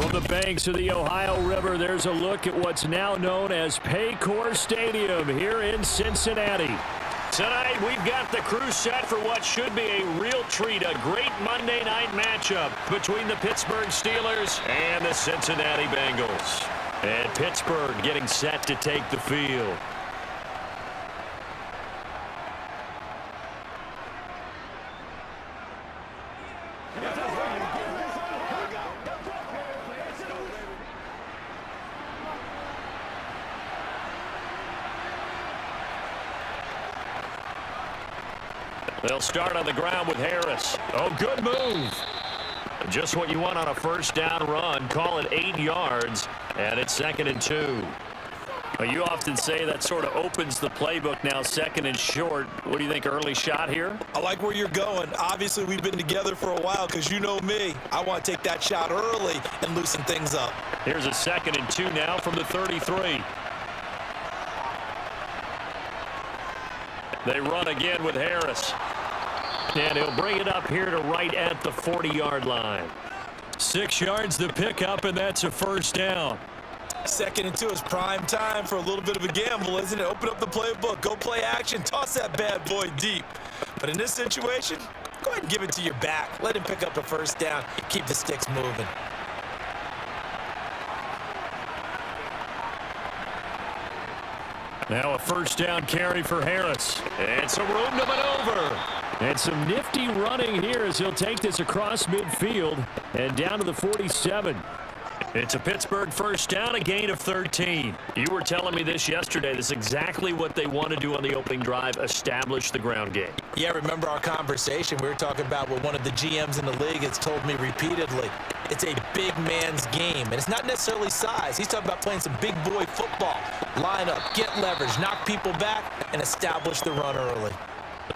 From the banks of the Ohio River, there's a look at what's now known as Paycor Stadium here in Cincinnati. Tonight, we've got the crew set for what should be a real treat, a great Monday night matchup between the Pittsburgh Steelers and the Cincinnati Bengals. And Pittsburgh getting set to take the field. They'll start on the ground with Harris. Oh, good move. Just what you want on a first down run. Call it 8 yards, and it's 2nd and 2. Well, you often say that sort of opens the playbook now, 2nd and short. What do you think, early shot here? I like where you're going. Obviously, we've been together for a while because you know me. I want to take that shot early and loosen things up. Here's a 2nd and 2 now from the 33. They run again with Harris. And he'll bring it up here to right at the 40-yard line. 6 yards to pick up, and that's a first down. 2nd and 2 is prime time for a little bit of a gamble, isn't it? Open up the playbook, go play action, toss that bad boy deep. But in this situation, go ahead and give it to your back. Let him pick up a first down. Keep the sticks moving. Now a first down carry for Harris. And some room to maneuver. And some nifty running here as he'll take this across midfield and down to the 47. It's a Pittsburgh first down, a gain of 13. You were telling me this yesterday. This is exactly what they want to do on the opening drive, establish the ground game. Yeah, remember our conversation. We were talking about what one of the GMs in the league has told me repeatedly. It's a big man's game, and it's not necessarily size. He's talking about playing some big boy football. Line up, get leverage, knock people back, and establish the run early.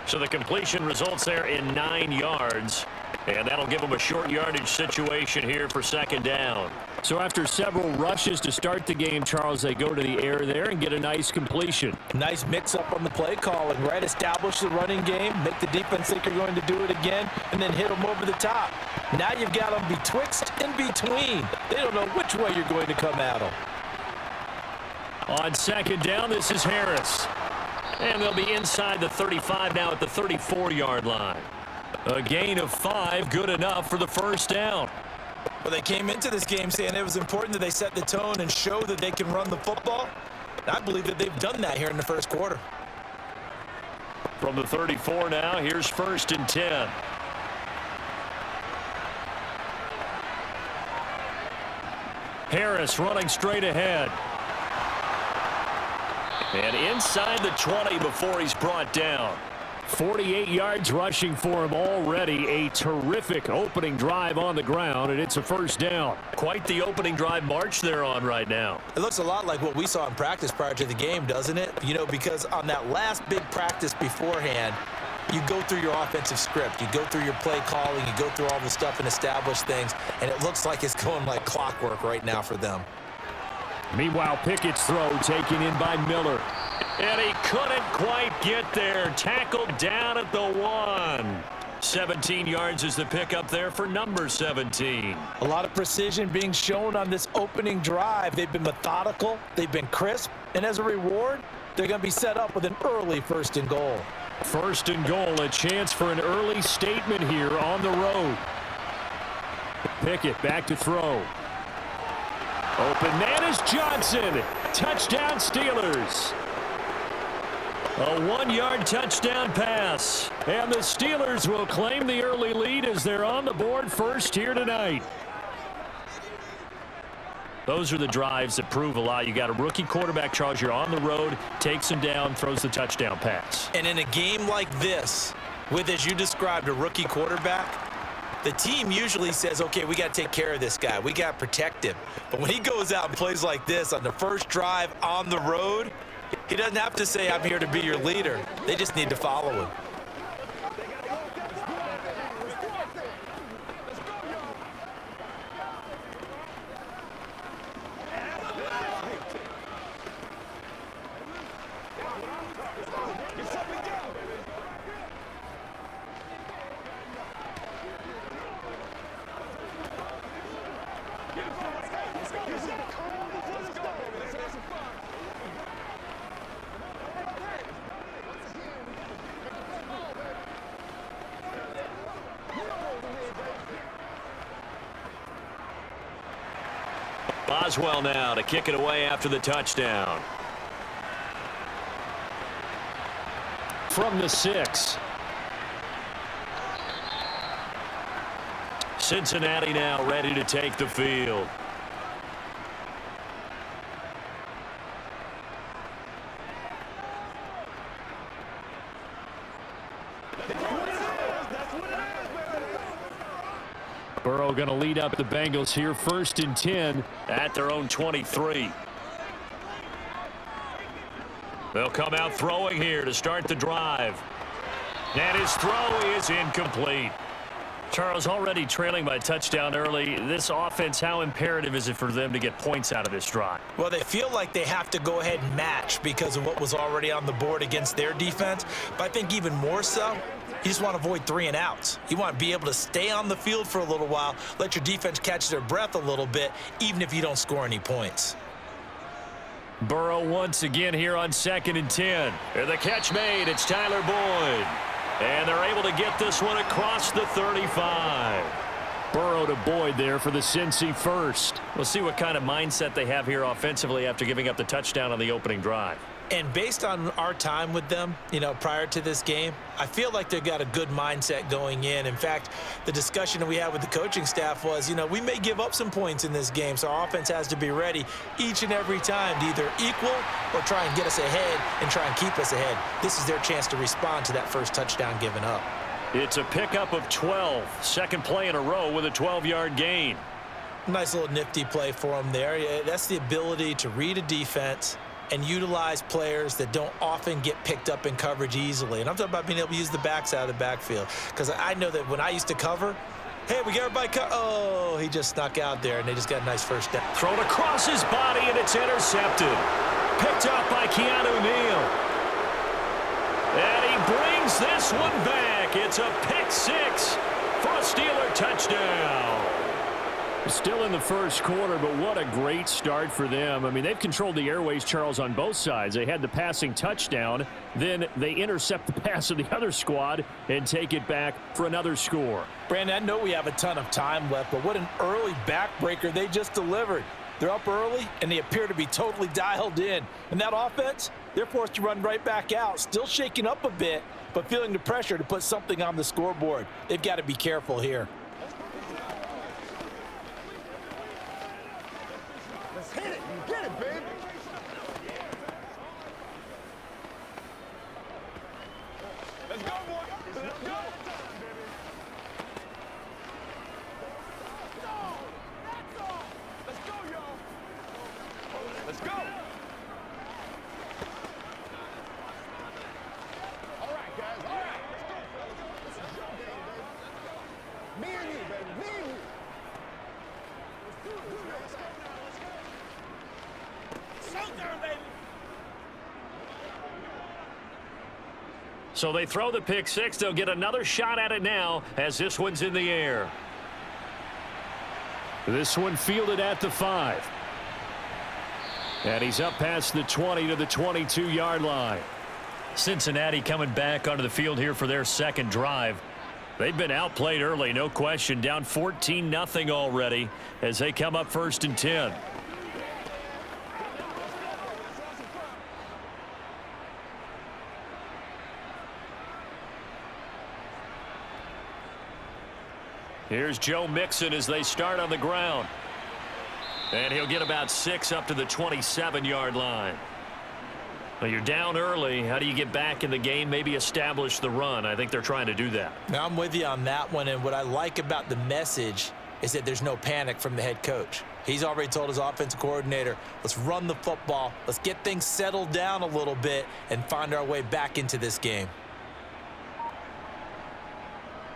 So the completion results there in 9 yards, and that'll give them a short yardage situation here for 2nd down. So after several rushes to start the game, Charles, they go to the air there and get a nice completion. Nice mix-up on the play calling, right? Establish the running game, make the defense think you're going to do it again, and then hit them over the top. Now you've got them betwixt and between. They don't know which way you're going to come at them. On 2nd down, this is Harris. And they'll be inside the 35 now at the 34-yard line. A gain of 5, good enough for the first down. Well, they came into this game saying it was important that they set the tone and show that they can run the football. And I believe that they've done that here in the first quarter. From the 34 now, here's 1st and 10. Harris running straight ahead. And inside the 20 before he's brought down. 48 yards rushing for him already. A terrific opening drive on the ground, and it's a first down. Quite the opening drive march they're on right now. It looks a lot like what we saw in practice prior to the game, doesn't it? You know, because on that last big practice beforehand, you go through your offensive script. You go through your play calling. You go through all the stuff and establish things, and it looks like it's going like clockwork right now for them. Meanwhile, Pickett's throw taken in by Miller. And he couldn't quite get there. Tackled down at the 1. 17 yards is the pickup there for number 17. A lot of precision being shown on this opening drive. They've been methodical. They've been crisp. And as a reward, they're going to be set up with an early 1st and goal. 1st and goal, a chance for an early statement here on the road. Pickett back to throw. Open man is Johnson. Touchdown Steelers. A 1-yard touchdown pass. And the Steelers will claim the early lead as they're on the board first here tonight. Those are the drives that prove a lot. You got a rookie quarterback, Charles. You're on the road, takes him down, throws the touchdown pass. And in a game like this, with, as you described, a rookie quarterback, the team usually says, okay, we got to take care of this guy. We got to protect him. But when he goes out and plays like this on the first drive on the road, he doesn't have to say, I'm here to be your leader. They just need to follow him. Boswell now to kick it away after the touchdown. From the 6. Cincinnati now ready to take the field. Burrow going to lead up the Bengals here, 1st and 10 at their own 23. They'll come out throwing here to start the drive. And his throw is incomplete. Charles, already trailing by a touchdown early. This offense, how imperative is it for them to get points out of this drive? Well, they feel like they have to go ahead and match because of what was already on the board against their defense. But I think even more so, you just want to avoid 3 and outs. You want to be able to stay on the field for a little while, let your defense catch their breath a little bit, even if you don't score any points. Burrow once again here on 2nd and 10. And the catch made. It's Tyler Boyd. And they're able to get this one across the 35. Burrow to Boyd there for the Cincy first. We'll see what kind of mindset they have here offensively after giving up the touchdown on the opening drive. And based on our time with them, prior to this game, I feel like they've got a good mindset going in. In fact, the discussion that we had with the coaching staff was, we may give up some points in this game, so our offense has to be ready each and every time to either equal or try and get us ahead and try and keep us ahead. This is their chance to respond to that first touchdown given up. It's a pickup of 12. Second play in a row with a 12-yard gain. Nice little nifty play for them there. Yeah, that's the ability to read a defense and utilize players that don't often get picked up in coverage easily. And I'm talking about being able to use the backside of the backfield. Because I know that when I used to cover, hey, we got everybody oh, he just snuck out there, and they just got a nice first down. Thrown across his body, and it's intercepted. Picked up by Keanu Neal. And he brings this one back. It's a pick 6 for a Steeler touchdown. Still in the first quarter, but what a great start for them. I mean, they've controlled the airways, Charles, on both sides. They had the passing touchdown. Then they intercept the pass of the other squad and take it back for another score. Brandon, I know we have a ton of time left, but what an early backbreaker they just delivered. They're up early, and they appear to be totally dialed in. And that offense, they're forced to run right back out, still shaking up a bit, but feeling the pressure to put something on the scoreboard. They've got to be careful here. Let's hit it. You get it, baby. Let's go, boy. Let's go. Let's go, y'all. Let's go. All right, guys. All right. Let's go. This is your game, baby. Me and you, baby. Me and you. Let's do it. Let's go now. Let's go. Showtime, baby. So they throw the pick 6. They'll get another shot at it now as this one's in the air. This one fielded at the 5. And he's up past the 20 to the 22-yard line. Cincinnati coming back onto the field here for their second drive. They've been outplayed early, no question. Down 14-0 already as they come up 1st and 10. Here's Joe Mixon as they start on the ground. And he'll get about 6 up to the 27-yard line. Well, you're down early. How do you get back in the game, maybe establish the run? I think they're trying to do that. Now, I'm with you on that one, and what I like about the message is that there's no panic from the head coach. He's already told his offensive coordinator, let's run the football, let's get things settled down a little bit and find our way back into this game.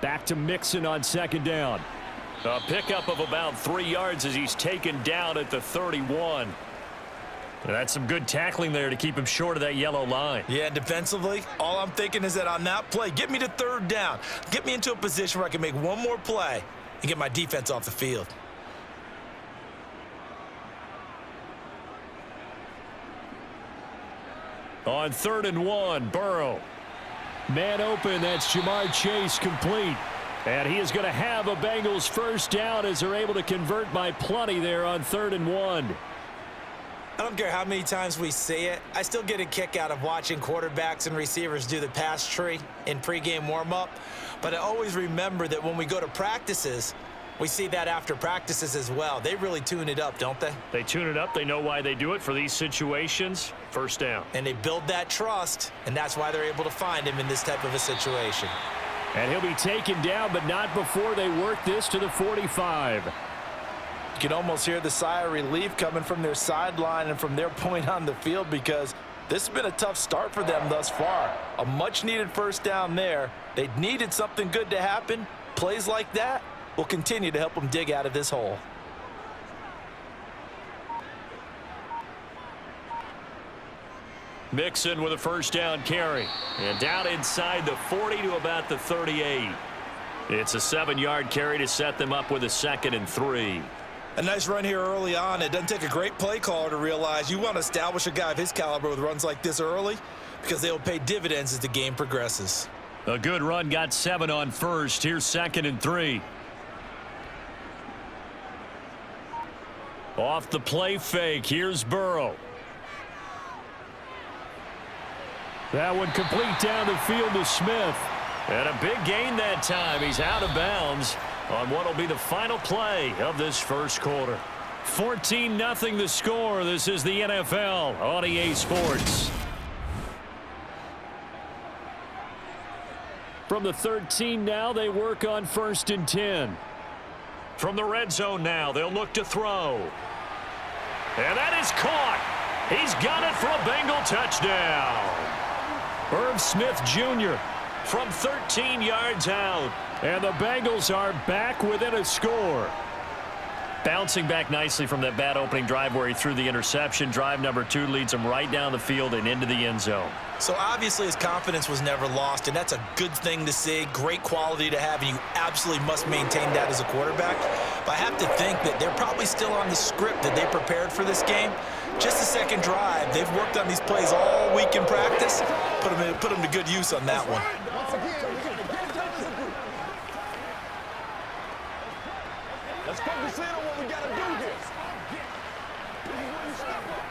Back to Mixon on 2nd down. A pickup of about 3 yards as he's taken down at the 31. That's some good tackling there to keep him short of that yellow line. Yeah, defensively, all I'm thinking is that on that play, get me to 3rd down. Get me into a position where I can make one more play and get my defense off the field. On 3rd and 1, Burrow. Man open, that's Jamar Chase complete. And he is going to have a Bengals first down as they're able to convert by plenty there on 3rd and 1. I don't care how many times we see it. I still get a kick out of watching quarterbacks and receivers do the pass tree in pregame warm-up. But I always remember that when we go to practices, we see that after practices as well. They really tune it up, don't they? They tune it up. They know why they do it for these situations. First down. And they build that trust, and that's why they're able to find him in this type of a situation. And he'll be taken down, but not before they work this to the 45. You can almost hear the sigh of relief coming from their sideline and from their point on the field, because this has been a tough start for them thus far. A much-needed first down there. They needed something good to happen. Plays like that will continue to help them dig out of this hole. Mixon with a first down carry. And down inside the 40 to about the 38. It's a 7-yard carry to set them up with a 2nd and 3. A nice run here early on. It doesn't take a great play caller to realize you want to establish a guy of his caliber with runs like this early, because they will pay dividends as the game progresses. A good run, got 7 on first. Here's 2nd and 3. Off the play fake. Here's Burrow. That one complete down the field to Smith. And a big gain that time. He's out of bounds on what will be the final play of this first quarter. 14-0 the score. This is the NFL on EA Sports. From the 13 now, they work on 1st and 10. From the red zone now, they'll look to throw. And that is caught. He's got it for a Bengal touchdown. Irv Smith Jr. from 13 yards out. And the Bengals are back within a score. Bouncing back nicely from that bad opening drive where he threw the interception. Drive number 2 leads him right down the field and into the end zone. So obviously his confidence was never lost, and that's a good thing to see. Great quality to have, and you absolutely must maintain that as a quarterback. But I have to think that they're probably still on the script that they prepared for this game. Just the second drive, they've worked on these plays all week in practice. Put them to good use on that one. Once again, we got to get it done as a group. Let's focus in on what we got to do here. This is where you step up.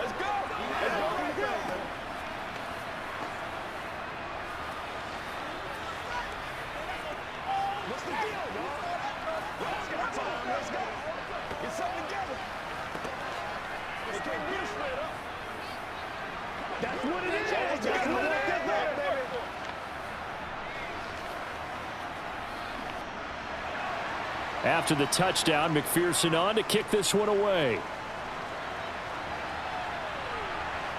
Let's go. Let's go right here. What's the deal, y'all? Let's go. Let's go. Get something together. They can't beat us straight up. That's what it is. That's what it is, baby. After the touchdown, McPherson on to kick this one away.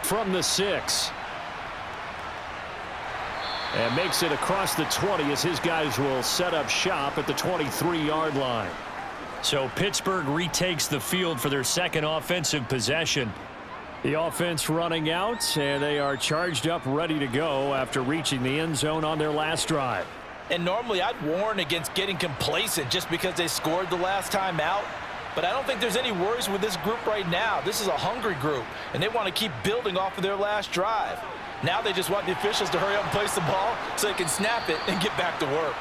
From the 6. And makes it across the 20 as his guys will set up shop at the 23-yard line. So Pittsburgh retakes the field for their second offensive possession. The offense running out, and they are charged up, ready to go after reaching the end zone on their last drive. And normally I'd warn against getting complacent just because they scored the last time out. But I don't think there's any worries with this group right now. This is a hungry group, and they want to keep building off of their last drive. Now they just want the officials to hurry up and place the ball so they can snap it and get back to work.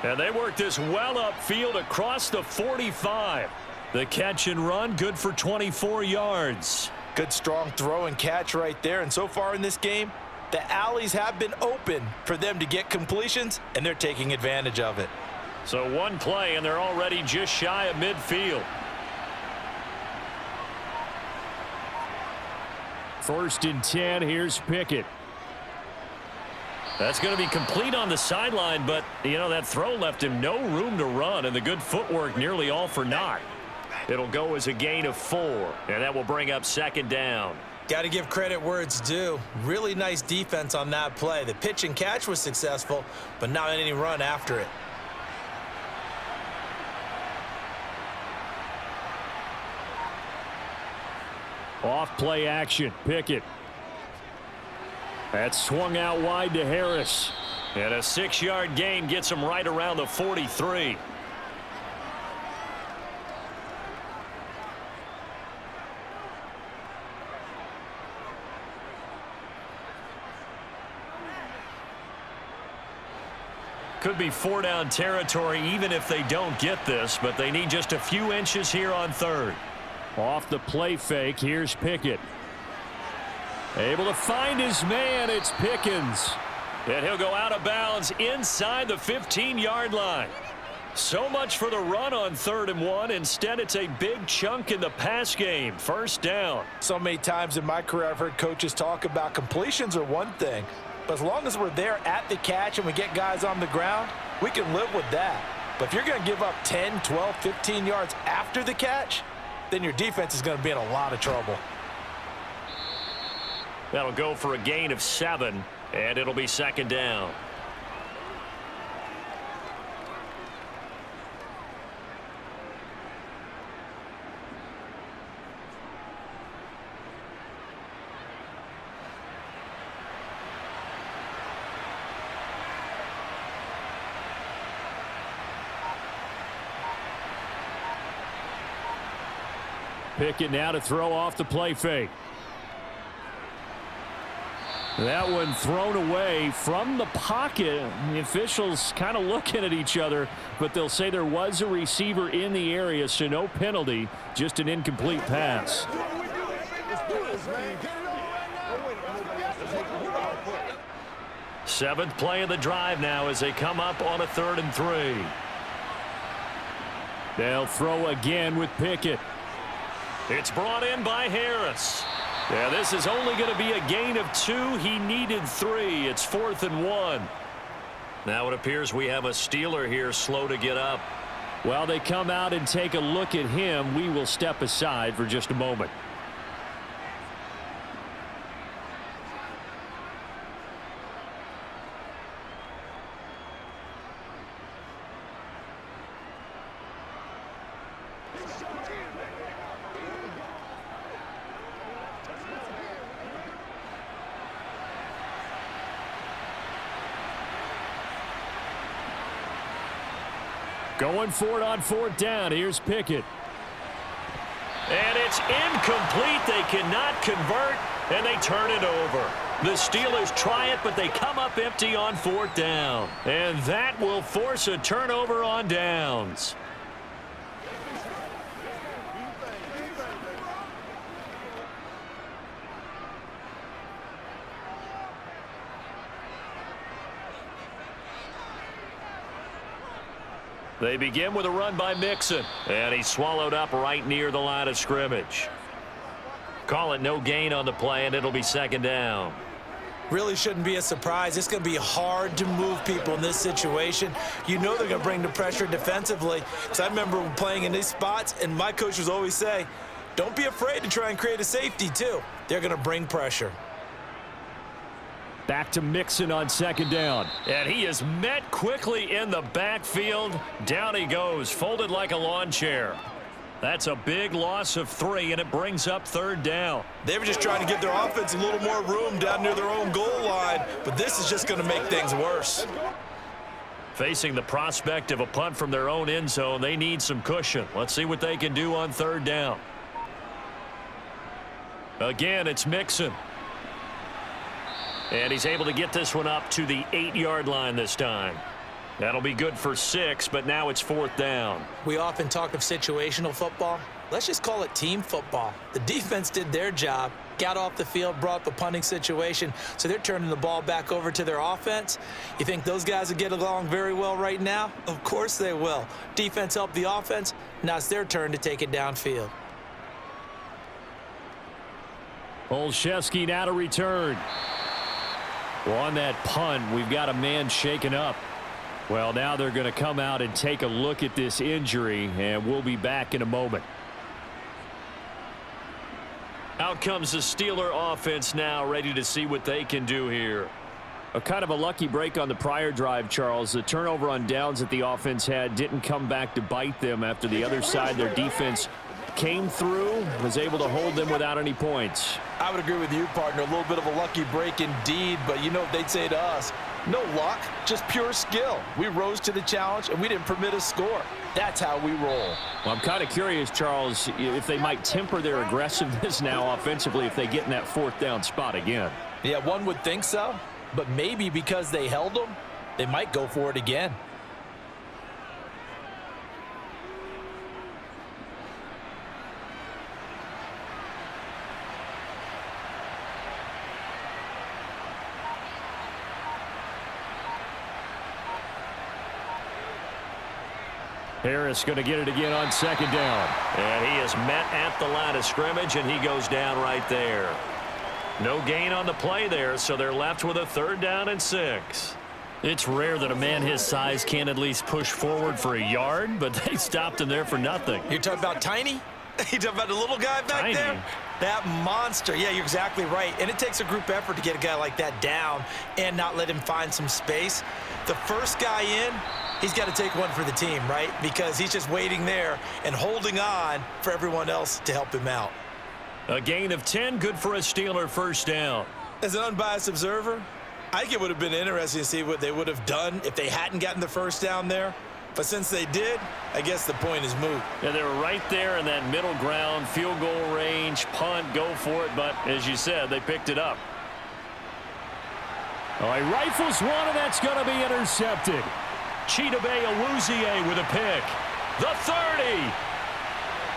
And they work this well upfield across the 45. The catch and run, good for 24 yards. Good strong throw and catch right there. And so far in this game, the alleys have been open for them to get completions, and they're taking advantage of it. So one play, and they're already just shy of midfield. 1st and 10, here's Pickett. That's going to be complete on the sideline, but, you know, that throw left him no room to run, and the good footwork nearly all for naught. It'll go as a gain of 4, and that will bring up 2nd down. Got to give credit where it's due. Really nice defense on that play. The pitch and catch was successful, but not any run after it. Off play action, Pickett. That's swung out wide to Harris. And a 6-yard gain gets him right around the 43. Could be 4-down territory even if they don't get this, but they need just a few inches here on third. Off the play fake, here's Pickett. Able to find his man, it's Pickens. And he'll go out of bounds inside the 15-yard line. So much for the run on 3rd and 1. Instead, it's a big chunk in the pass game. First down. So many times in my career I've heard coaches talk about completions are one thing. But as long as we're there at the catch and we get guys on the ground, we can live with that. But if you're going to give up 10, 12, 15 yards after the catch, then your defense is going to be in a lot of trouble. That'll go for a gain of 7, and it'll be 2nd down. Pickett now to throw off the play fake. That one thrown away from the pocket. The officials kind of looking at each other, but they'll say there was a receiver in the area, so no penalty, just an incomplete pass. Seventh play of the drive now as they come up on a 3rd and 3. They'll throw again with Pickett. It's brought in by Harris. Yeah, this is only going to be a gain of 2. He needed 3. It's 4th and 1. Now it appears we have a Steeler here slow to get up. While they come out and take a look at him, we will step aside for just a moment. Going for it on 4th down. Here's Pickett. And it's incomplete. They cannot convert, and they turn it over. The Steelers try it, but they come up empty on 4th down. And that will force a turnover on downs. They begin with a run by Mixon, and he's swallowed up right near the line of scrimmage. Call it no gain on the play, and it'll be 2nd down. Really shouldn't be a surprise. It's going to be hard to move people in this situation. You know they're going to bring the pressure defensively. So I remember playing in these spots, and my coach would always say, don't be afraid to try and create a safety, too. They're going to bring pressure. Back to Mixon on 2nd down. And he is met quickly in the backfield. Down he goes, folded like a lawn chair. That's a big loss of 3, and it brings up 3rd down. They were just trying to give their offense a little more room down near their own goal line, but this is just going to make things worse. Facing the prospect of a punt from their own end zone, they need some cushion. Let's see what they can do on 3rd down. Again, it's Mixon. And he's able to get this one up to the 8-yard line this time. That'll be good for 6, but now it's 4th down. We often talk of situational football. Let's just call it team football. The defense did their job, got off the field, brought the punting situation, so they're turning the ball back over to their offense. You think those guys will get along very well right now? Of course they will. Defense helped the offense. Now it's their turn to take it downfield. Olszewski now to return. Well, on that punt, we've got a man shaken up. Well, now they're going to come out and take a look at this injury, and we'll be back in a moment. Out comes the Steeler offense now, ready to see what they can do here. A kind of a lucky break on the prior drive, Charles. The turnover on downs that the offense had didn't come back to bite them after the other side. Their defense came through, was able to hold them without any points. I would agree with you, partner. A little bit of a lucky break indeed, but you know what they'd say to us? No luck, just pure skill. We rose to the challenge, and we didn't permit a score. That's how we roll. Well, I'm kind of curious, Charles, if they might temper their aggressiveness now offensively if they get in that 4th down spot again. Yeah, one would think so, but maybe because they held them, they might go for it again. Harris going to get it again on second down. And he is met at the line of scrimmage, and he goes down right there. No gain on the play there, so they're left with a 3rd down and 6. It's rare that a man his size can't at least push forward for a yard, but they stopped him there for nothing. You're talking about Tiny? You're talking about the little guy back Tiny. there? That monster. Yeah, you're exactly right. And it takes a group effort to get a guy like that down and not let him find some space. The first guy in, he's got to take one for the team, right? Because he's just waiting there and holding on for everyone else to help him out. A gain of 10, good for a Steeler 1st down. As an unbiased observer, I think it would have been interesting to see what they would have done if they hadn't gotten the 1st down there. But since they did, I guess the point is moot. Yeah, they were right there in that middle ground, field goal range, punt, go for it. But as you said, they picked it up. All right, rifles one, and that's going to be intercepted. Chidobe Awuzie with a pick. The 30.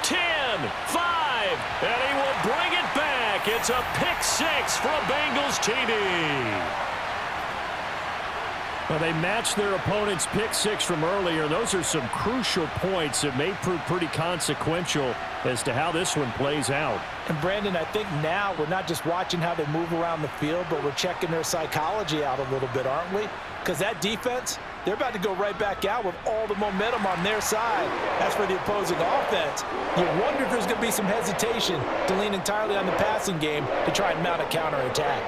10, 5, and he will bring it back. It's a pick 6 for a Bengals TD. Well, they matched their opponent's pick 6 from earlier. Those are some crucial points that may prove pretty consequential as to how this one plays out. And Brandon, I think now we're not just watching how they move around the field, but we're checking their psychology out a little bit, aren't we? Because that defense, they're about to go right back out with all the momentum on their side. As for the opposing offense, you wonder if there's going to be some hesitation to lean entirely on the passing game to try and mount a counterattack.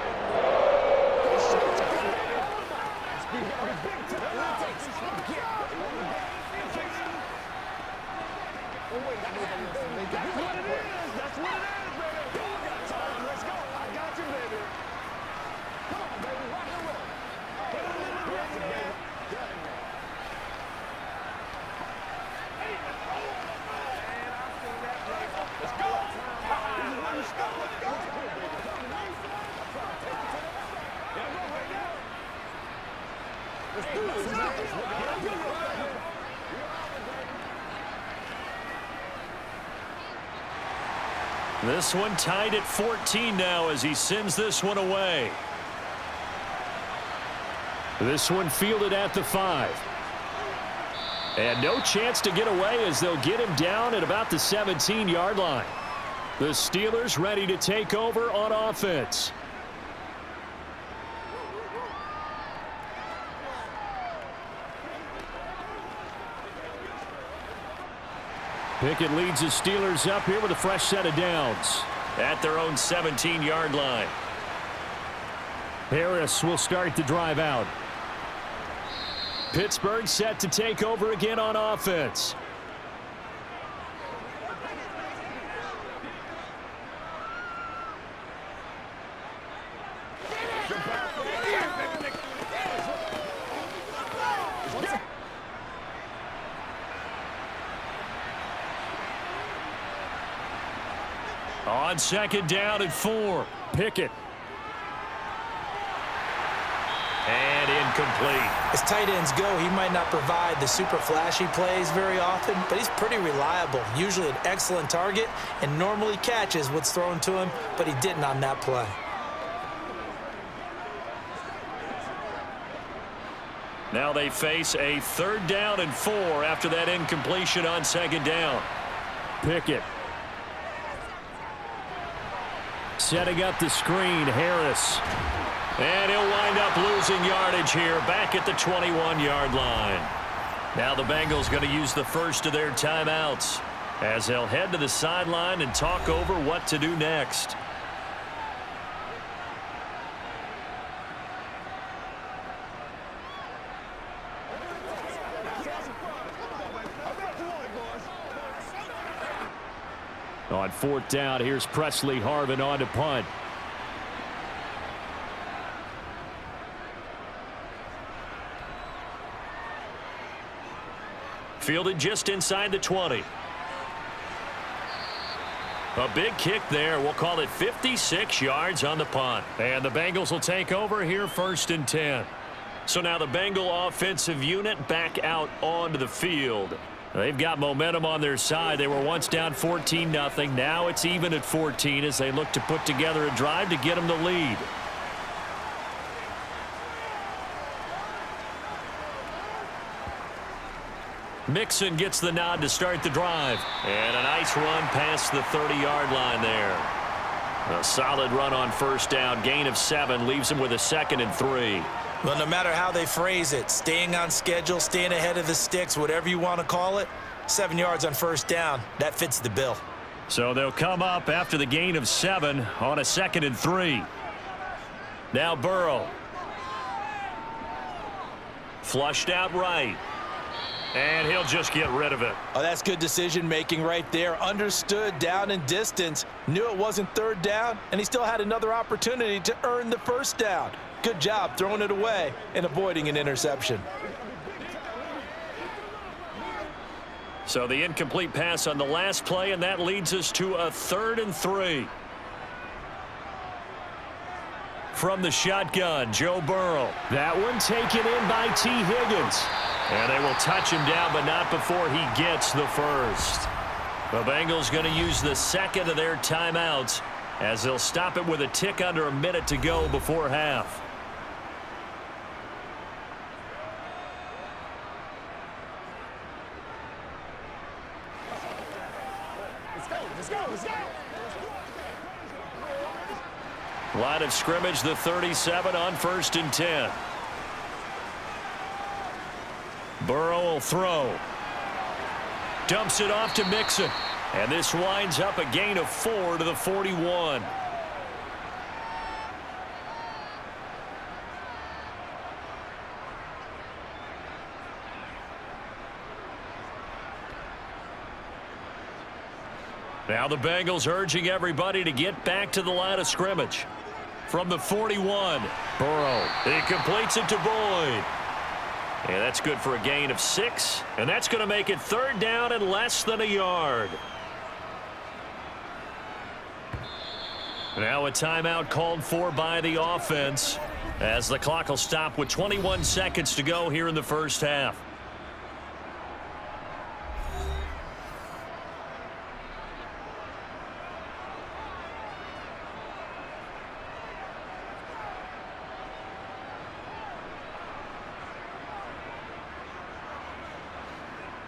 This one tied at 14 now as he sends this one away. This one fielded at the 5. And no chance to get away as they'll get him down at about the 17-yard line. The Steelers ready to take over on offense. Pickett leads the Steelers up here with a fresh set of downs at their own 17-yard line. Harris will start the drive out. Pittsburgh set to take over again on offense. On 2nd down and 4. Pickett. And incomplete. As tight ends go, he might not provide the super flashy plays very often, but he's pretty reliable. Usually an excellent target and normally catches what's thrown to him, but he didn't on that play. Now they face a 3rd down and 4 after that incompletion on 2nd down. Pickett. Setting up the screen, Harris. And he'll wind up losing yardage here back at the 21-yard line. Now the Bengals going to use the first of their timeouts as they'll head to the sideline and talk over what to do next. On 4th down, here's Presley Harvin on to punt. Fielded just inside the 20. A big kick there. We'll call it 56 yards on the punt. And the Bengals will take over here 1st and 10. So now the Bengal offensive unit back out onto the field. They've got momentum on their side. They were once down 14-0. Now it's even at 14 as they look to put together a drive to get them the lead. Mixon gets the nod to start the drive. And a nice run past the 30-yard line there. A solid run on first down. Gain of 7 leaves him with a 2nd and 3. Well, no matter how they phrase it, staying on schedule, staying ahead of the sticks, whatever you want to call it, 7 yards on first down, that fits the bill. So they'll come up after the gain of 7 on a 2nd and 3. Now Burrow. Flushed out right. And he'll just get rid of it. Oh, that's good decision-making right there. Understood down and distance. Knew it wasn't third down, and he still had another opportunity to earn the first down. Good job throwing it away and avoiding an interception. So the incomplete pass on the last play, and that leads us to a 3rd and 3. From the shotgun, Joe Burrow. That one taken in by T. Higgins. And they will touch him down, but not before he gets the first. The Bengals going to use the 2nd of their timeouts as they'll stop it with a tick under a minute to go before half. Let's go. Line of scrimmage, the 37 on 1st and 10. Burrow will throw. Dumps it off to Mixon. And this winds up a gain of 4 to the 41. Now the Bengals urging everybody to get back to the line of scrimmage. From the 41, Burrow. He completes it to Boyd. And that's good for a gain of 6. And that's going to make it 3rd down and less than a yard. Now a timeout called for by the offense as the clock will stop with 21 seconds to go here in the first half.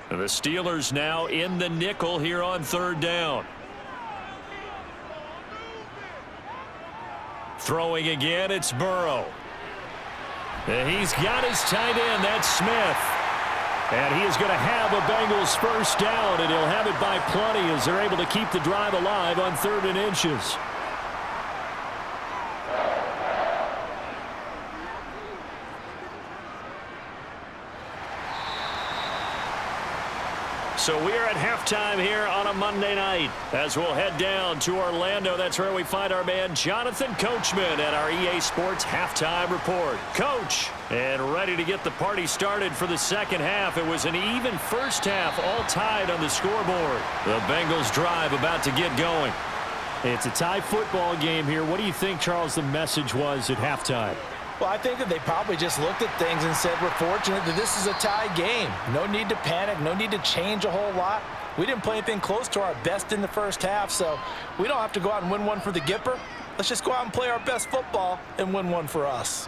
The Steelers now in the nickel here on 3rd down. Throwing again, it's Burrow. And he's got his tight end, that's Smith. And he is going to have a Bengals first down, and he'll have it by plenty as they're able to keep the drive alive on 3rd and inches. So we are at halftime here on a Monday night as we'll head down to Orlando. That's where we find our man Jonathan Coachman at our EA Sports Halftime Report. Coach, and ready to get the party started for the second half. It was an even first half, all tied on the scoreboard. The Bengals drive about to get going. It's a tie football game here. What do you think, Charles, the message was at halftime? Well, I think that they probably just looked at things and said, we're fortunate that this is a tie game. No need to panic, no need to change a whole lot. We didn't play anything close to our best in the first half, so we don't have to go out and win one for the Gipper. Let's just go out and play our best football and win one for us.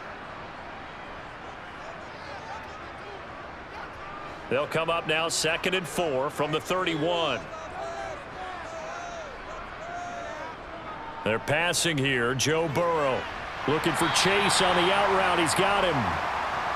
They'll come up now 2nd and 4 from the 31. They're passing here, Joe Burrow. Looking for Chase on the out route. He's got him.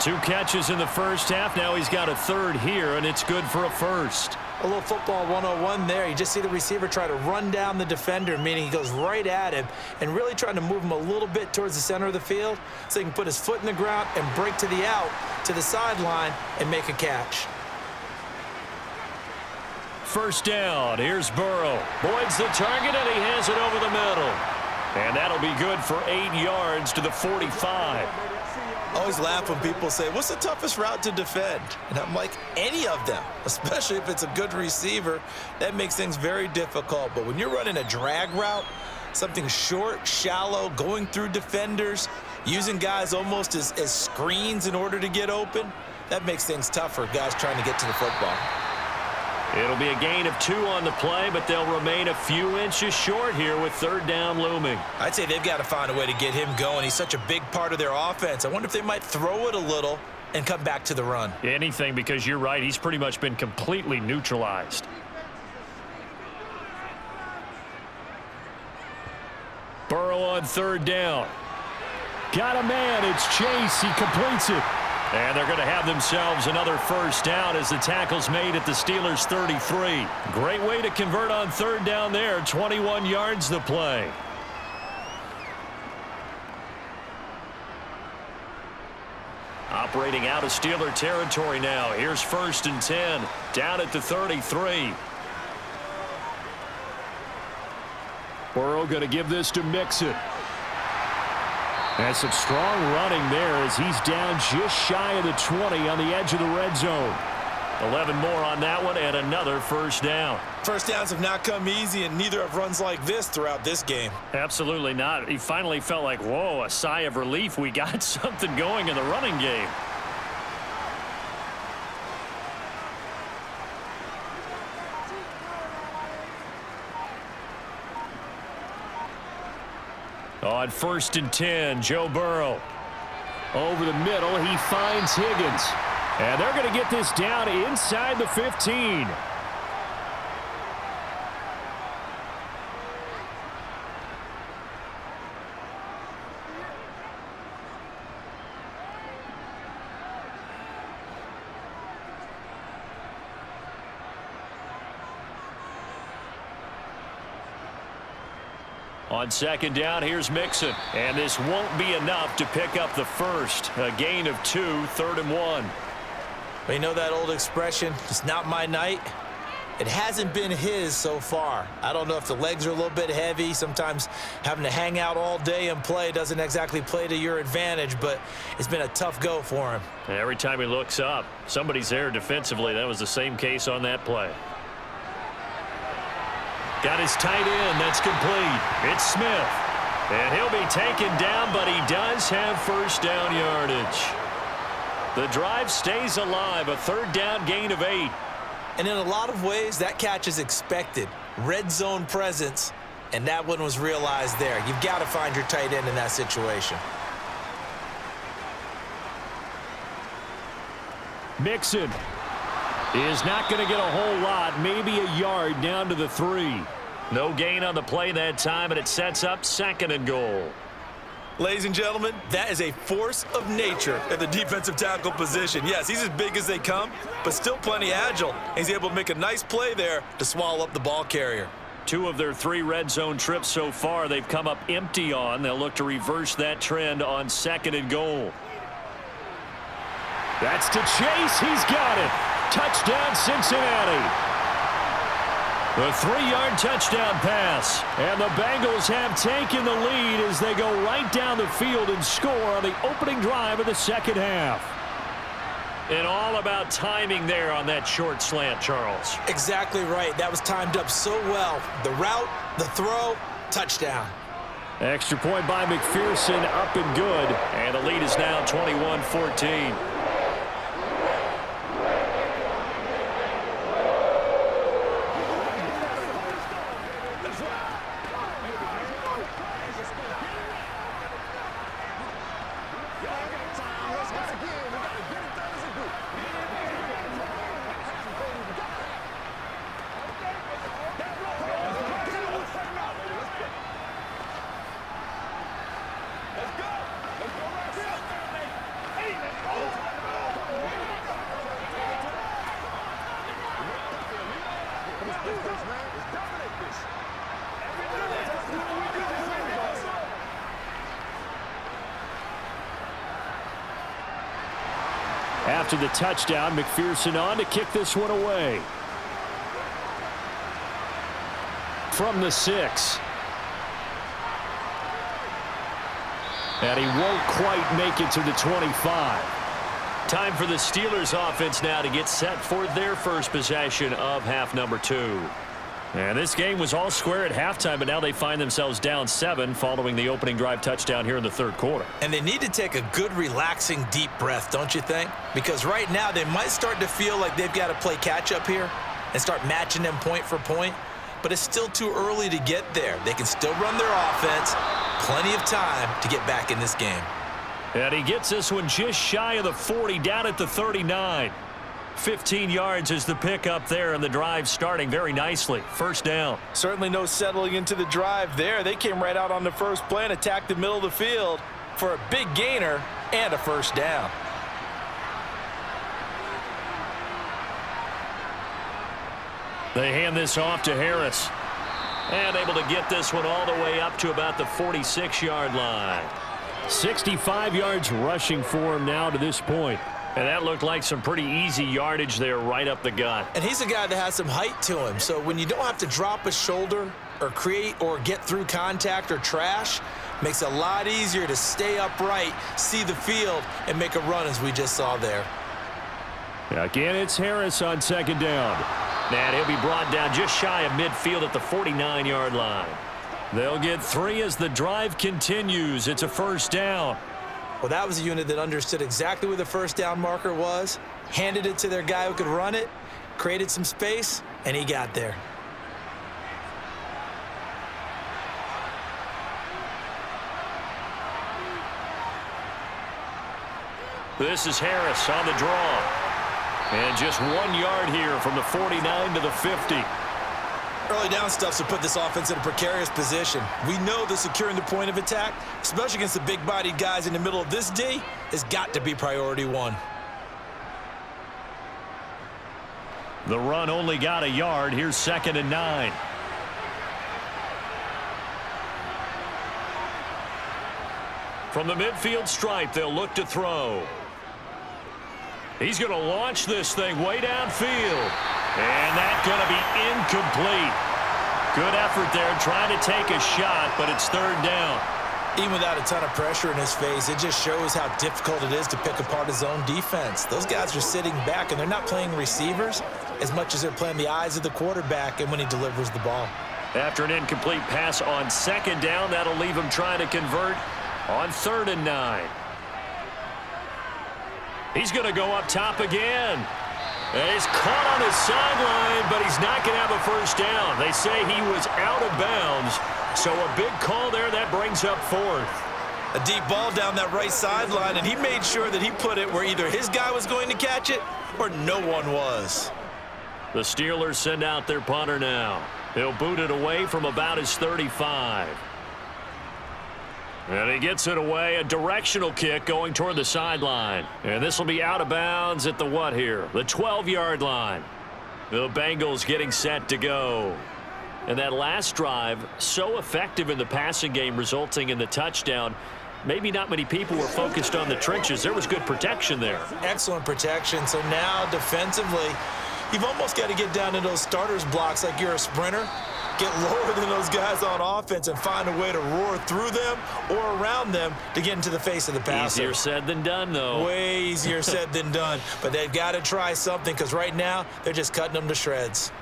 2 catches in the first half. Now he's got a 3rd here, and it's good for a first. A little football 101 there. You just see the receiver try to run down the defender, meaning he goes right at him and really trying to move him a little bit towards the center of the field so he can put his foot in the ground and break to the out, to the sideline, and make a catch. First down. Here's Burrow. Boyd's the target, and he has it over the middle. And that'll be good for 8 yards to the 45. I always laugh when people say, what's the toughest route to defend? And I'm like, any of them, especially if it's a good receiver. That makes things very difficult. But when you're running a drag route, something short, shallow, going through defenders, using guys almost as screens in order to get open. That makes things tough for guys trying to get to the football. It'll be a gain of 2 on the play, but they'll remain a few inches short here with 3rd down looming. I'd say they've got to find a way to get him going. He's such a big part of their offense. I wonder if they might throw it a little and come back to the run. Anything, because you're right. He's pretty much been completely neutralized. Burrow on 3rd down. Got a man. It's Chase. He completes it. And they're going to have themselves another 1st down as the tackle's made at the Steelers' 33. Great way to convert on 3rd down there. 21 yards the play. Operating out of Steeler territory now. Here's 1st and 10. Down at the 33. Burrow going to give this to Mixon. And some strong running there as he's down just shy of the 20 on the edge of the red zone. 11 more on that one and another 1st down. 1st downs have not come easy, and neither have runs like this throughout this game. Absolutely not. He finally felt like, whoa, a sigh of relief. We got something going in the running game. On 1st and 10, Joe Burrow. Over the middle, he finds Higgins. And they're going to get this down inside the 15. On 2nd down, here's Mixon. And this won't be enough to pick up the 1st. A gain of 2, 3rd and 1. But you know that old expression, it's not my night? It hasn't been his so far. I don't know if the legs are a little bit heavy. Sometimes having to hang out all day and play doesn't exactly play to your advantage, but it's been a tough go for him. And every time he looks up, somebody's there defensively. That was the same case on that play. Got his tight end. That's complete. It's Smith. And he'll be taken down, but he does have 1st down yardage. The drive stays alive. A 3rd down gain of 8. And in a lot of ways, that catch is expected. Red zone presence, and that one was realized there. You've got to find your tight end in that situation. Mixon is not going to get a whole lot, maybe a yard down to the 3. No gain on the play that time, and it sets up 2nd and goal. Ladies and gentlemen, that is a force of nature at the defensive tackle position. Yes, he's as big as they come, but still plenty agile. He's able to make a nice play there to swallow up the ball carrier. 2 of their 3 red zone trips so far, they've come up empty on. They'll look to reverse that trend on 2nd and goal. That's to Chase. He's got it. Touchdown, Cincinnati. The 3-yard touchdown pass. And the Bengals have taken the lead as they go right down the field and score on the opening drive of the 2nd half. And all about timing there on that short slant, Charles. Exactly right. That was timed up so well. The route, the throw, touchdown. Extra point by McPherson, up and good. And the lead is now 21-14. After the touchdown, McPherson on to kick this one away. From the 6. And he won't quite make it to the 25. Time for the Steelers offense now to get set for their first possession of half number 2. And this game was all square at halftime, but now they find themselves down 7 following the opening drive touchdown here in the third quarter. And they need to take a good, relaxing, deep breath, don't you think? Because right now they might start to feel like they've got to play catch-up here and start matching them point for point. But it's still too early to get there. They can still run their offense. Plenty of time to get back in this game. And he gets this one just shy of the 40, down at the 39. 15 yards is the pickup there, and the drive starting very nicely. First down. Certainly no settling into the drive there. They came right out on the first play and attacked the middle of the field for a big gainer and a first down. They hand this off to Harris. And able to get this one all the way up to about the 46-yard line. 65 yards rushing for him now to this point. And that looked like some pretty easy yardage there right up the gut. And he's a guy that has some height to him. So when you don't have to drop a shoulder or create or get through contact or trash, makes it a lot easier to stay upright, see the field, and make a run as we just saw there. Again, it's Harris on second down. And he'll be brought down just shy of midfield at the 49-yard line. They'll get 3 as the drive continues. It's a first down. Well, that was a unit that understood exactly where the first down marker was, handed it to their guy who could run it, created some space, and he got there. This is Harris on the draw. And just 1 yard here from the 49 to the 50. Early down stuff to put this offense in a precarious position. We know that securing the point of attack, especially against the big-bodied guys in the middle of this D, has got to be priority 1. The run only got a yard. Here's 2nd and 9. From the midfield stripe, they'll look to throw. He's going to launch this thing way downfield. And that's going to be incomplete. Good effort there trying to take a shot, but it's third down. Even without a ton of pressure in his face, it just shows how difficult it is to pick apart his own defense. Those guys are sitting back, and they're not playing receivers as much as they're playing the eyes of the quarterback and when he delivers the ball. After an incomplete pass on second down, that'll leave him trying to convert on 3rd and 9. He's going to go up top again. And he's caught on his sideline, but he's not going to have a first down. They say he was out of bounds. So a big call there that brings up 4th. A deep ball down that right sideline, and he made sure that he put it where either his guy was going to catch it or no one was. The Steelers send out their punter now. He'll boot it away from about his 35. And he gets it away, a directional kick going toward the sideline. And this will be out of bounds at the what here? The 12-yard line. The Bengals getting set to go. And that last drive, so effective in the passing game, resulting in the touchdown. Maybe not many people were focused on the trenches. There was good protection there. Excellent protection. So now defensively, you've almost got to get down to those starters blocks like you're a sprinter. Get lower than those guys on offense and find a way to roar through them or around them to get into the face of the passer. Easier said than done, though. Way easier said than done. But they've got to try something because right now they're just cutting them to shreds.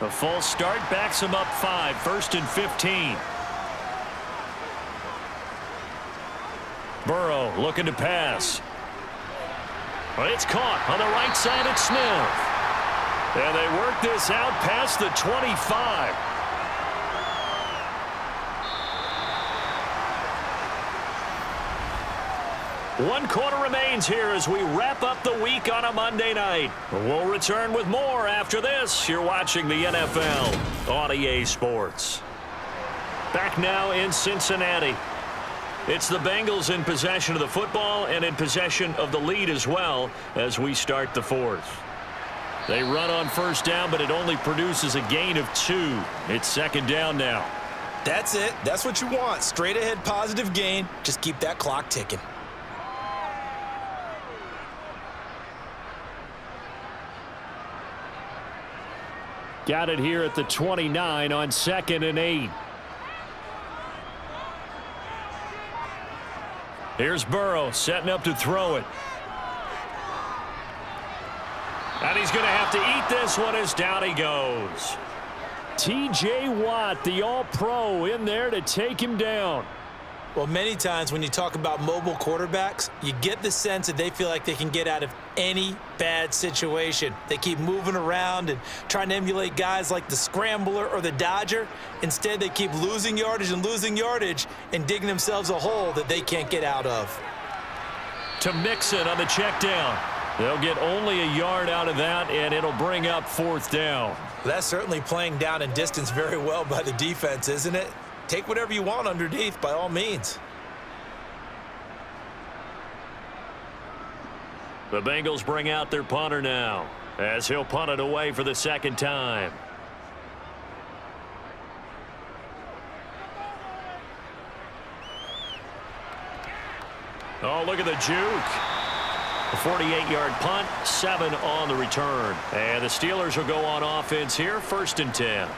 A false start backs him up 5, 1st and 15. Burrow looking to pass. But it's caught on the right side at Smith. And they work this out past the 25. One quarter remains here as we wrap up the week on a Monday night. We'll return with more after this. You're watching the NFL on EA Sports. Back now in Cincinnati. It's the Bengals in possession of the football and in possession of the lead as well as we start the 4th. They run on first down, but it only produces a gain of 2. It's 2nd down now. That's it. That's what you want. Straight ahead positive gain. Just keep that clock ticking. Got it here at the 29 on 2nd and 8. Here's Burrow setting up to throw it. And he's going to have to eat this one as down he goes. T.J. Watt, the All-Pro, in there to take him down. Well, many times when you talk about mobile quarterbacks, you get the sense that they feel like they can get out of any bad situation. They keep moving around and trying to emulate guys like the Scrambler or the Dodger. Instead, they keep losing yardage and digging themselves a hole that they can't get out of. To Mixon on the check down. They'll get only a yard out of that, and it'll bring up 4th down. That's certainly playing down and distance very well by the defense, isn't it? Take whatever you want underneath, by all means. The Bengals bring out their punter now, as he'll punt it away for the 2nd time. Oh, look at the juke. A 48-yard punt, 7 on the return. And the Steelers will go on offense here, 1st and 10.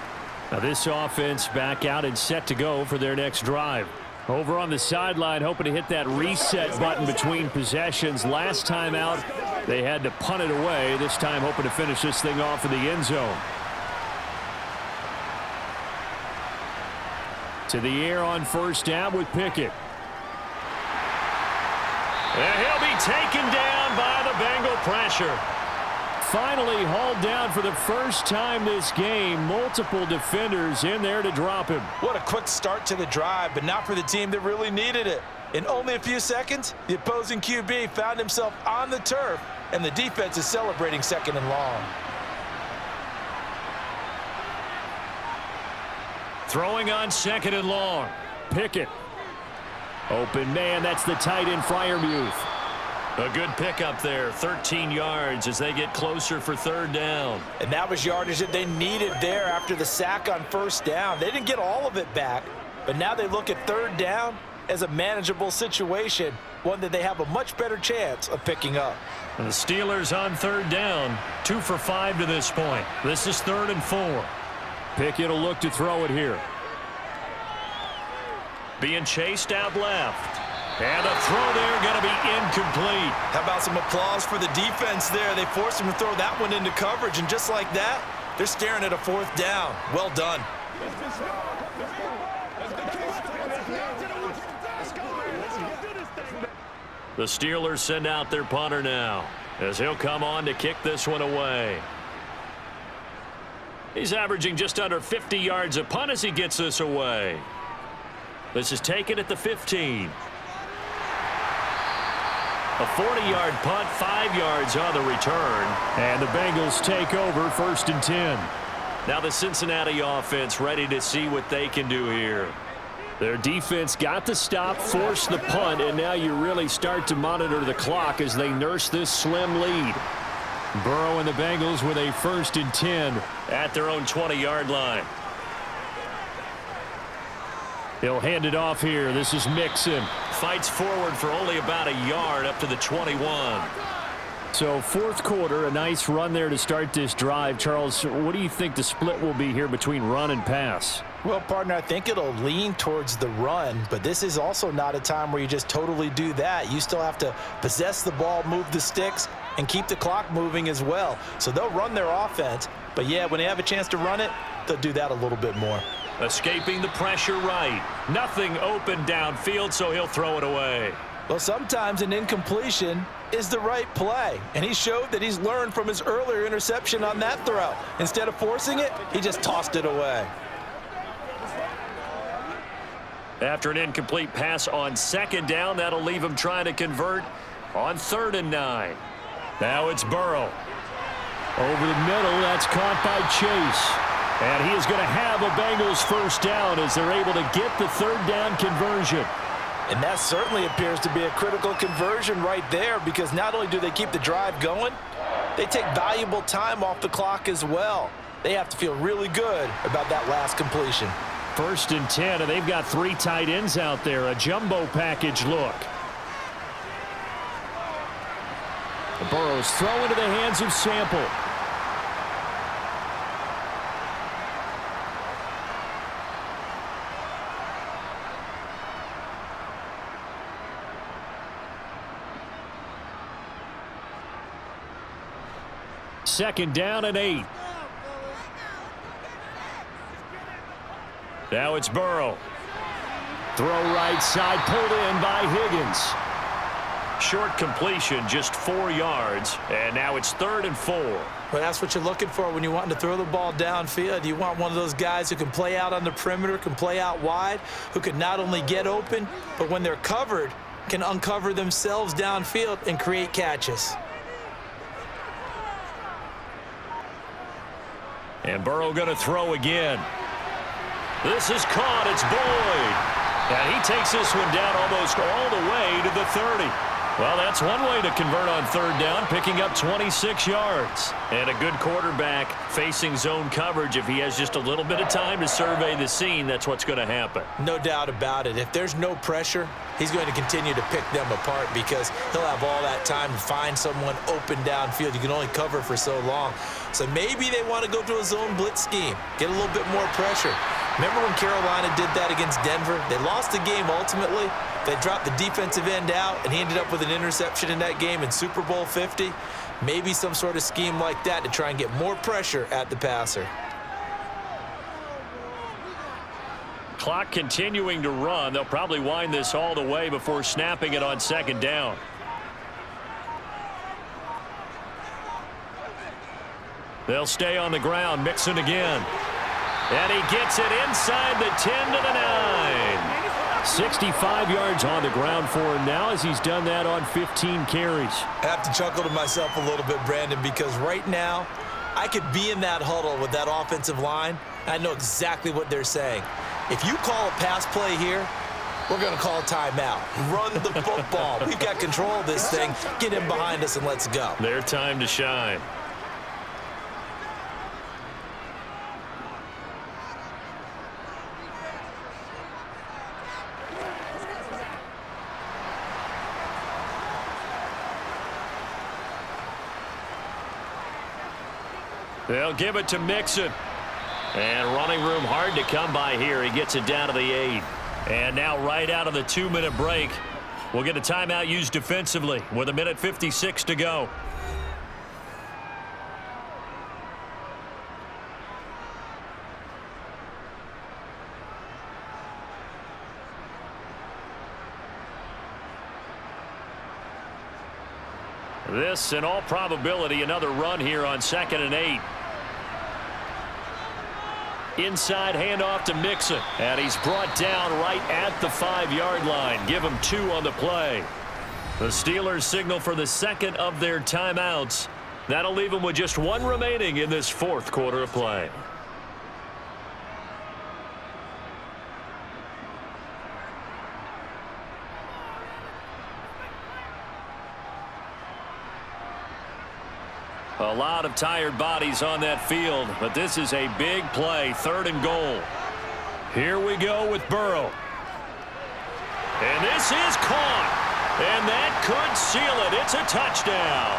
Now this offense back out and set to go for their next drive. Over on the sideline, hoping to hit that reset button between possessions. Last time out, they had to punt it away. This time hoping to finish this thing off in the end zone. To the air on 1st down with Pickett. And he'll be taken down by the Bengal pressure. Finally hauled down for the first time this game. Multiple defenders in there to drop him. What a quick start to the drive, but not for the team that really needed it. In only a few seconds, the opposing QB found himself on the turf, and the defense is celebrating 2nd and long. Throwing on 2nd and long. Pickett. Open man, that's the tight end Freiermuth. A good pickup there, 13 yards as they get closer for 3rd down. And that was yardage that they needed there after the sack on 1st down. They didn't get all of it back, but now they look at 3rd down as a manageable situation, one that they have a much better chance of picking up. And the Steelers on 3rd down, 2 for 5 to this point. This is 3rd and 4. Pickett will look to throw it here. Being chased out left. And the throw there going to be incomplete. How about some applause for the defense there? They forced him to throw that one into coverage, and just like that, they're staring at a 4th down. Well done. The Steelers send out their punter now, as he'll come on to kick this one away. He's averaging just under 50 yards a punt as he gets this away. This is taken at the 15. A 40-yard punt, 5 yards on the return. And the Bengals take over 1st and 10. Now the Cincinnati offense ready to see what they can do here. Their defense got the stop, forced the punt, and now you really start to monitor the clock as they nurse this slim lead. Burrow and the Bengals with a 1st and 10 at their own 20-yard line. He'll hand it off here. This is Mixon. Fights forward for only about a yard up to the 21. So 4th quarter, a nice run there to start this drive. Charles, what do you think the split will be here between run and pass? Well, partner, I think it'll lean towards the run, but this is also not a time where you just totally do that. You still have to possess the ball, move the sticks, and keep the clock moving as well. So they'll run their offense, but yeah, when they have a chance to run it, they'll do that a little bit more. Escaping the pressure right. Nothing open downfield, so he'll throw it away. Well, sometimes an incompletion is the right play, and he showed that he's learned from his earlier interception on that throw. Instead of forcing it, he just tossed it away. After an incomplete pass on 2nd down, that'll leave him trying to convert on 3rd and 9. Now it's Burrow. Over the middle, that's caught by Chase. And he is going to have a Bengals 1st down as they're able to get the 3rd down conversion. And that certainly appears to be a critical conversion right there, because not only do they keep the drive going, they take valuable time off the clock as well. They have to feel really good about that last completion. 1st and 10, and they've got 3 tight ends out there. A jumbo package look. The Burrows throw into the hands of Sample. 2nd down and 8. Now it's Burrow. Throw right side, pulled in by Higgins. Short completion, just 4 yards, and now it's 3rd and 4. Well, that's what you're looking for when you're wanting to throw the ball downfield. You want one of those guys who can play out on the perimeter, can play out wide, who can not only get open, but when they're covered, can uncover themselves downfield and create catches. And Burrow going to throw again. This is caught. It's Boyd. And he takes this one down almost all the way to the 30. Well, that's one way to convert on 3rd down, picking up 26 yards. And a good quarterback facing zone coverage. If he has just a little bit of time to survey the scene, that's what's going to happen. No doubt about it. If there's no pressure, he's going to continue to pick them apart because he'll have all that time to find someone open downfield. You can only cover for so long. So maybe they want to go to a zone blitz scheme, get a little bit more pressure. Remember when Carolina did that against Denver? They lost the game ultimately. They dropped the defensive end out, and he ended up with an interception in that game in Super Bowl 50. Maybe some sort of scheme like that to try and get more pressure at the passer. Clock continuing to run. They'll probably wind this all the way before snapping it on 2nd down. They'll stay on the ground. Mixon again. And he gets it inside the 10 to the 9. 65 yards on the ground for him now as he's done that on 15 carries. I have to chuckle to myself a little bit, Brandon, because right now I could be in that huddle with that offensive line. I know exactly what they're saying. If you call a pass play here, we're going to call a timeout. Run the football. We've got control of this thing. Get him behind us and let's go. Their time to shine. They'll give it to Mixon. And running room hard to come by here. He gets it down to the 8. And now right out of the 2-minute break, we'll get a timeout used defensively with 1:56 to go. This, in all probability, another run here on 2nd and 8. Inside handoff to Mixon. And he's brought down right at the 5-yard line. Give him 2 on the play. The Steelers signal for the 2nd of their timeouts. That'll leave them with just 1 remaining in this 4th quarter of play. A lot of tired bodies on that field, but this is a big play, 3rd and goal. Here we go with Burrow. And this is caught. And that could seal it. It's a touchdown.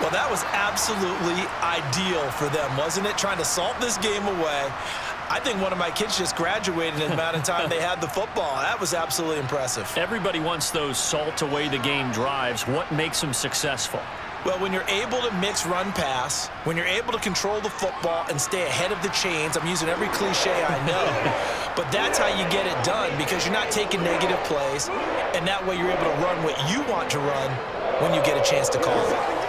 Well, that was absolutely ideal for them, wasn't it? Trying to salt this game away. I think one of my kids just graduated in the amount of time they had the football. That was absolutely impressive. Everybody wants those salt away the game drives. What makes them successful? Well, when you're able to mix run-pass, when you're able to control the football and stay ahead of the chains, I'm using every cliche I know, but that's how you get it done because you're not taking negative plays, and that way you're able to run what you want to run when you get a chance to call it.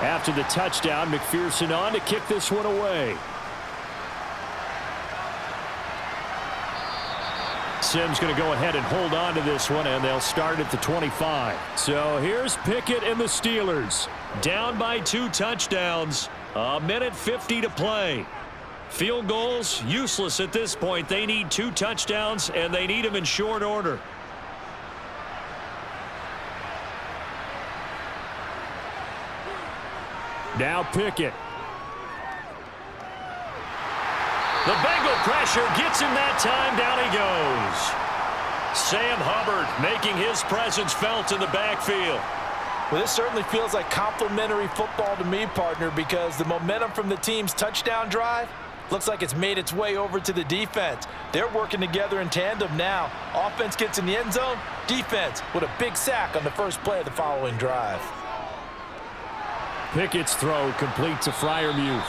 After the touchdown, McPherson on to kick this one away. Sims going to go ahead and hold on to this one, and they'll start at the 25. So here's Pickett and the Steelers. Down by 2 touchdowns. 1:50 to play. Field goals, useless at this point. They need 2 touchdowns, and they need them in short order. Now Pickett. The Bengal pressure gets him that time. Down he goes. Sam Hubbard making his presence felt in the backfield. Well, this certainly feels like complimentary football to me, partner, because the momentum from the team's touchdown drive looks like it's made its way over to the defense. They're working together in tandem now. Offense gets in the end zone. Defense with a big sack on the first play of the following drive. Pickett's throw complete to Freiermuth.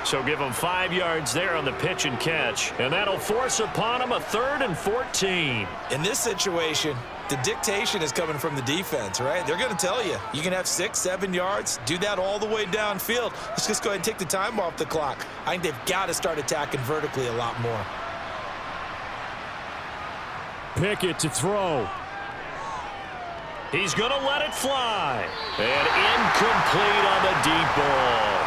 So give him 5 yards there on the pitch and catch. And that'll force upon him a 3rd and 14. In this situation, the dictation is coming from the defense, right? They're going to tell you, you can have 6, 7 yards, do that all the way downfield. Let's just go ahead and take the time off the clock. I think they've got to start attacking vertically a lot more. Pickett to throw. He's going to let it fly. And incomplete on the deep ball.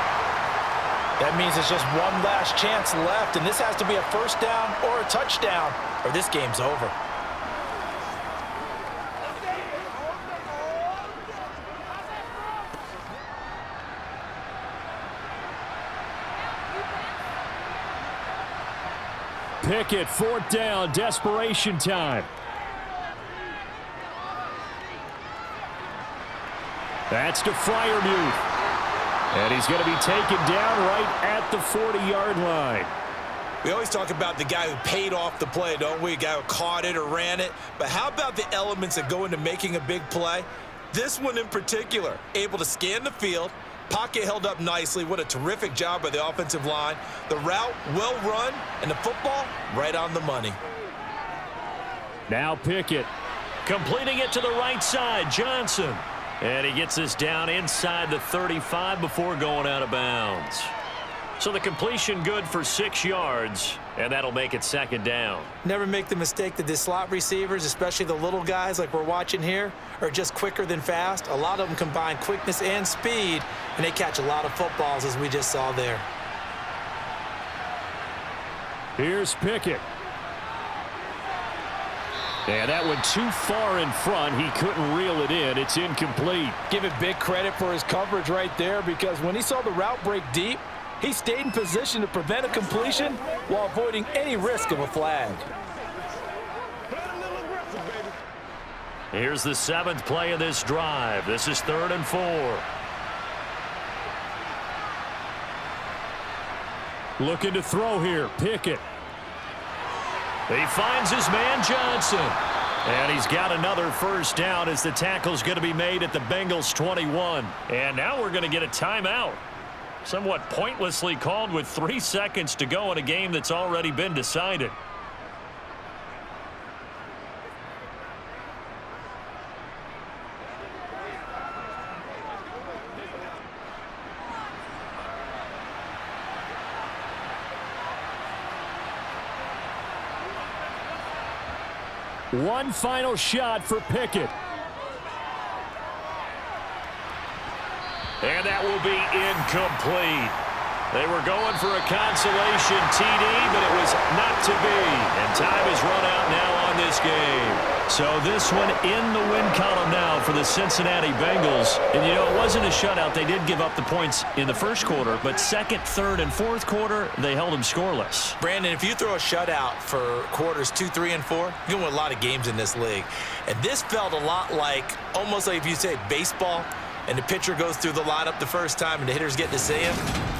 That means it's just one last chance left, and this has to be a first down or a touchdown, or this game's over. Pickett, 4th down, desperation time. That's to Freiermuth. And he's going to be taken down right at the 40-yard line. We always talk about the guy who paid off the play, don't we? A guy who caught it or ran it. But how about the elements that go into making a big play? This one in particular, able to scan the field, pocket held up nicely. What a terrific job by the offensive line. The route well run, and the football right on the money. Now Pickett completing it to the right side. Johnson. And he gets this down inside the 35 before going out of bounds. So the completion good for 6 yards, and that'll make it 2nd down. Never make the mistake that the slot receivers, especially the little guys like we're watching here, are just quicker than fast. A lot of them combine quickness and speed, and they catch a lot of footballs, as we just saw there. Here's Pickett. And that went too far in front. He couldn't reel it in. It's incomplete. Give it big credit for his coverage right there, because when he saw the route break deep, he stayed in position to prevent a completion while avoiding any risk of a flag. Here's the 7th play of this drive. This is 3rd and 4. Looking to throw here. Pickett. He finds his man Johnson. And he's got another first down as the tackle's going to be made at the Bengals 21. And now we're going to get a timeout. Somewhat pointlessly called with 3 seconds to go in a game that's already been decided. One final shot for Pickett. And that will be incomplete. They were going for a consolation TD, but it was not to be. And time has run out now on this game. So this one in the win column now for the Cincinnati Bengals. And, you know, it wasn't a shutout. They did give up the points in the first quarter, but 2nd, 3rd, and 4th quarter, they held them scoreless. Brandon, if you throw a shutout for quarters 2, 3, and 4, you're going to win a lot of games in this league. And this felt a lot like, almost like if you say baseball, and the pitcher goes through the lineup the first time and the hitters get to see him,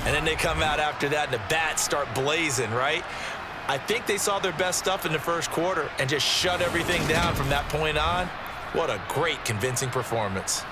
and then they come out after that and the bats start blazing, right? I think they saw their best stuff in the first quarter and just shut everything down from that point on. What a great, convincing performance.